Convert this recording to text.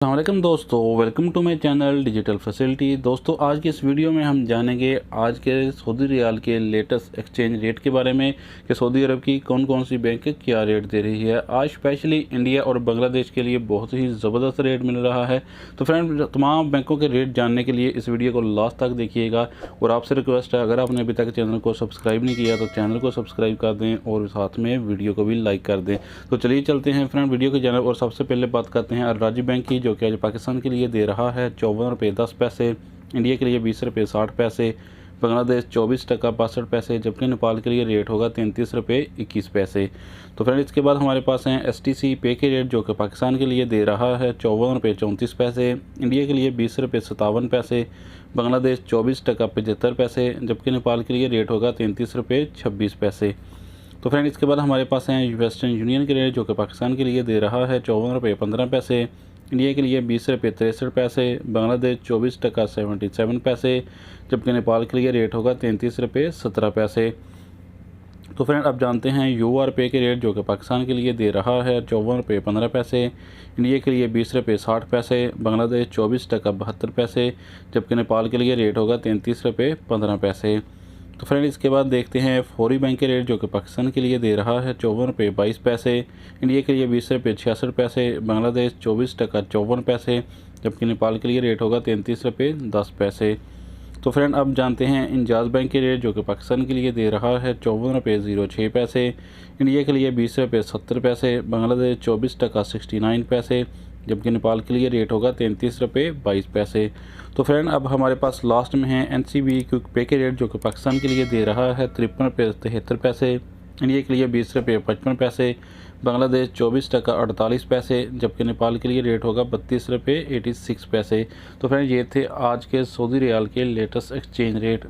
अस्सलामुअलैकुम दोस्तों, welcome to my channel digital facility. दोस्तों, आज की इस वीडियो में हम जानेंगे आज के सऊदी रियाल के लेटेस्ट एक्सचेंज रेट के बारे में कि सऊदी अरब की कौन कौन सी बैंक क्या रेट दे रही है। आज स्पेशली इंडिया और बांग्लादेश के लिए बहुत ही ज़बरदस्त रेट मिल रहा है। तो फ्रेंड, तमाम बैंकों के रेट जानने के लिए इस वीडियो को लास्ट तक देखिएगा और आपसे रिक्वेस्ट है, अगर आपने अभी तक चैनल को सब्सक्राइब नहीं किया तो चैनल को सब्सक्राइब कर दें और साथ में वीडियो को भी लाइक कर दें। तो चलिए चलते हैं फ्रेंड वीडियो के जानब और सबसे पहले बात करते हैं अल राजी बैंक की, जो कि आज पाकिस्तान के लिए दे रहा है 54 रुपये 10 पैसे, इंडिया के लिए 20 रुपये 60 पैसे, बांग्लादेश 24 टका 62 पैसे, जबकि नेपाल के लिए रेट होगा 33 रुपये 21 पैसे। तो फ्रेंड, इसके बाद हमारे पास हैं STC पे के रेट, जो कि पाकिस्तान के लिए दे रहा है 54 रुपये 34 पैसे, इंडिया के लिए 20 रुपये 57 पैसे, बांग्लादेश 24 टका 75 पैसे, जबकि नेपाल के लिए रेट होगा 33 रुपये 26 पैसे। तो फ्रेंड, इसके बाद हमारे पास हैं वेस्टर्न यूनियन के रेट, जो कि पाकिस्तान के लिए दे रहा है 54 रुपये 15 पैसे, इंडिया के लिए 20 रुपये 63 पैसे, बांग्लादेश 24 टका 77 पैसे, जबकि नेपाल के लिए रेट होगा 33 रुपये 17 पैसे। तो फ्रेंड, अब जानते हैं UR पे के रेट, जो कि पाकिस्तान के लिए दे रहा है 54 रुपये 15 पैसे, इंडिया के लिए 20 रुपये 60 पैसे, बांग्लादेश 24 टका 72 पैसे, जबकि नेपाल के लिए रेट होगा 33 रुपये 15 पैसे। तो फ्रेंड, इसके बाद देखते हैं फौरी बैंक के रेट, जो कि पाकिस्तान के लिए दे रहा है 54 रुपये 22 पैसे, इंडिया के लिए 20 रुपये 66 पैसे, बांग्लादेश 24 टका 54 पैसे, जबकि नेपाल के लिए रेट होगा 33 रुपये 10 पैसे। तो फ्रेंड, अब जानते हैं इंजाज़ बैंक के रेट, जो कि पाकिस्तान के लिए दे रहा है 54 रुपये 06 पैसे, इंडिया के लिए 20 रुपये 70 पैसे, बांग्लादेश 24 टका 69 पैसे, जबकि नेपाल के लिए रेट होगा 33 रुपये 22 पैसे। तो फ्रेंड, अब हमारे पास लास्ट में है NCB क्विक पे के रेट, जो कि पाकिस्तान के लिए दे रहा है 53 रुपये 73 पैसे, इंडिया के लिए 20 रुपये 55 पैसे, बांग्लादेश 24 टका 48 पैसे, जबकि नेपाल के लिए रेट होगा 32 रुपये 86 पैसे। तो फ्रेंड, ये थे आज के सऊदी रियाल के लेटेस्ट एक्सचेंज रेट।